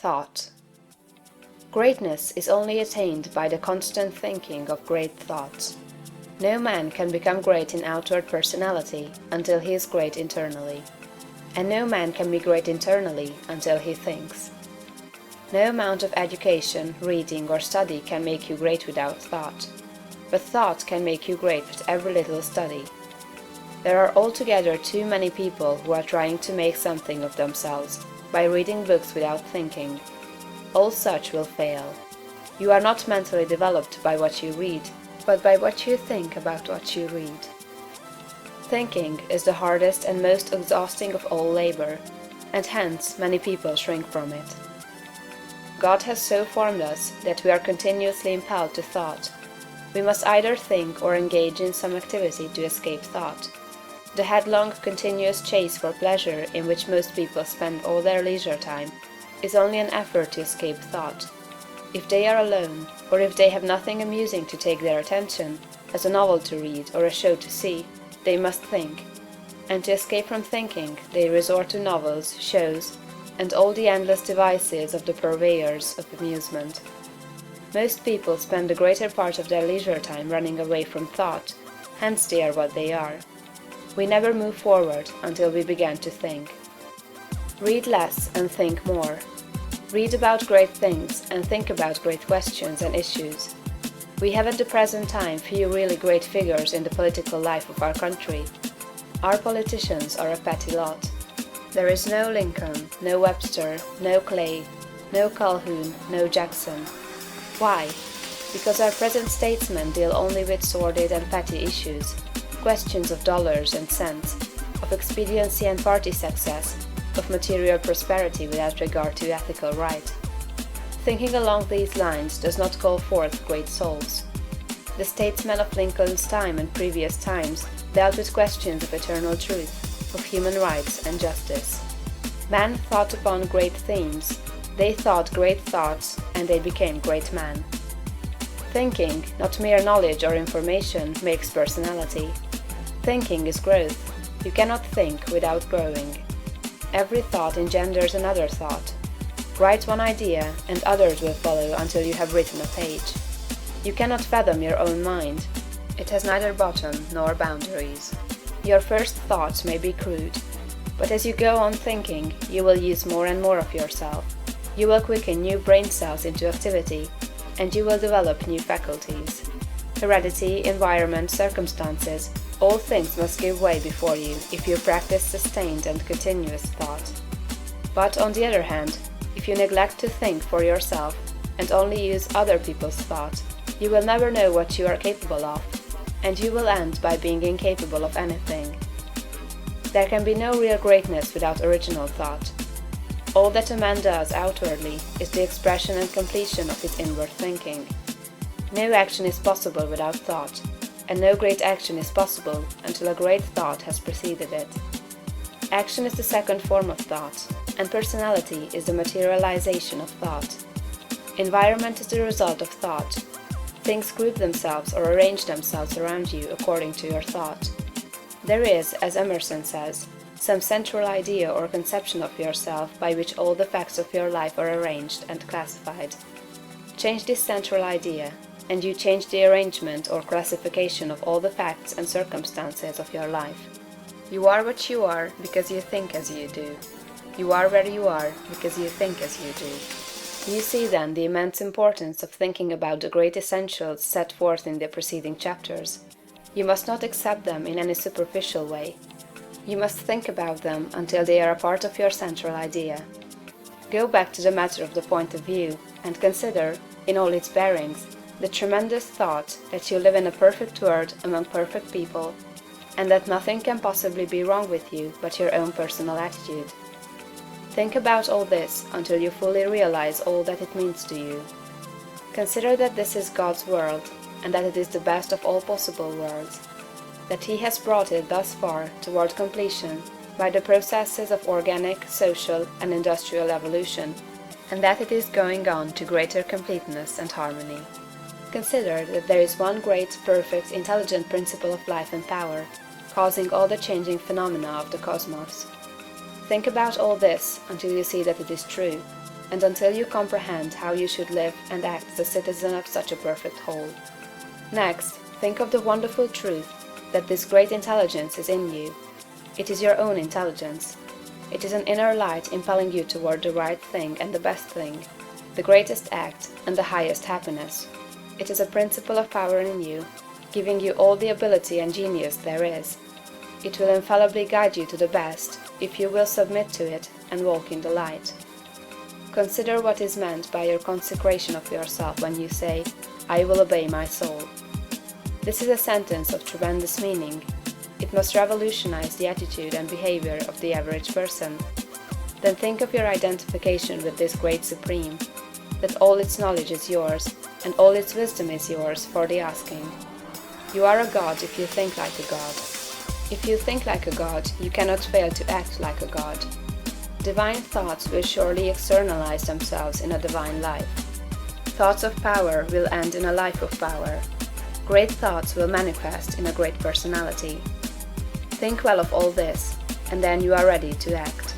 Thought. Greatness is only attained by the constant thinking of great thoughts. No man can become great in outward personality until he is great internally. And no man can be great internally until he thinks. No amount of education, reading, or study can make you great without thought. But thought can make you great with every little study. There are altogether too many people who are trying to make something of themselves by reading books without thinking. All such will fail. You are not mentally developed by what you read, but by what you think about what you read. Thinking is the hardest and most exhausting of all labor, and hence many people shrink from it. God has so formed us that we are continuously impelled to thought. We must either think or engage in some activity to escape thought. The headlong, continuous chase for pleasure in which most people spend all their leisure time is only an effort to escape thought. If they are alone, or if they have nothing amusing to take their attention, as a novel to read or a show to see, they must think. And to escape from thinking, they resort to novels, shows, and all the endless devices of the purveyors of amusement. Most people spend the greater part of their leisure time running away from thought, hence they are what they are. We never move forward until we begin to think. Read less and think more. Read about great things and think about great questions and issues. We have at the present time few really great figures in the political life of our country. Our politicians are a petty lot. There is no Lincoln, no Webster, no Clay, no Calhoun, no Jackson. Why? Because our present statesmen deal only with sordid and petty issues, questions of dollars and cents, of expediency and party success, of material prosperity without regard to ethical right. Thinking along these lines does not call forth great souls. The statesmen of Lincoln's time and previous times dealt with questions of eternal truth, of human rights and justice. Men thought upon great themes, they thought great thoughts, and they became great men. Thinking, not mere knowledge or information, makes personality. Thinking is growth. You cannot think without growing. Every thought engenders another thought. Write one idea, and others will follow until you have written a page. You cannot fathom your own mind. It has neither bottom nor boundaries. Your first thoughts may be crude, but as you go on thinking, you will use more and more of yourself. You will quicken new brain cells into activity, and you will develop new faculties. Heredity, environment, circumstances, all things must give way before you if you practice sustained and continuous thought. But on the other hand, if you neglect to think for yourself and only use other people's thought, you will never know what you are capable of, and you will end by being incapable of anything. There can be no real greatness without original thought. All that a man does outwardly is the expression and completion of his inward thinking. No action is possible without thought, and no great action is possible until a great thought has preceded it. Action is the second form of thought, and personality is the materialization of thought. Environment is the result of thought. Things group themselves or arrange themselves around you according to your thought. There is, as Emerson says, some central idea or conception of yourself by which all the facts of your life are arranged and classified. Change this central idea, and you change the arrangement or classification of all the facts and circumstances of your life. You are what you are because you think as you do. You are where you are because you think as you do. You see then the immense importance of thinking about the great essentials set forth in the preceding chapters. You must not accept them in any superficial way. You must think about them until they are a part of your central idea. Go back to the matter of the point of view, and consider, in all its bearings, the tremendous thought that you live in a perfect world among perfect people, and that nothing can possibly be wrong with you but your own personal attitude. Think about all this until you fully realize all that it means to you. Consider that this is God's world, and that it is the best of all possible worlds, that He has brought it thus far toward completion by the processes of organic, social, and industrial evolution, and that it is going on to greater completeness and harmony. Consider that there is one great, perfect, intelligent principle of life and power, causing all the changing phenomena of the cosmos. Think about all this until you see that it is true. and until you comprehend how you should live and act as a citizen of such a perfect whole. Next, think of the wonderful truth that this great intelligence is in you. It is your own intelligence. It is an inner light impelling you toward the right thing and the best thing, the greatest act and the highest happiness. It is a principle of power in you, giving you all the ability and genius there is. It will infallibly guide you to the best, if you will submit to it and walk in the light. Consider what is meant by your consecration of yourself when you say, "I will obey my soul." This is a sentence of tremendous meaning. It must revolutionize the attitude and behavior of the average person. Then think of your identification with this great Supreme, that all its knowledge is yours, and all its wisdom is yours for the asking. You are a god if you think like a god. If you think like a god, you cannot fail to act like a god. Divine thoughts will surely externalize themselves in a divine life. Thoughts of power will end in a life of power. Great thoughts will manifest in a great personality. Think well of all this, and then you are ready to act.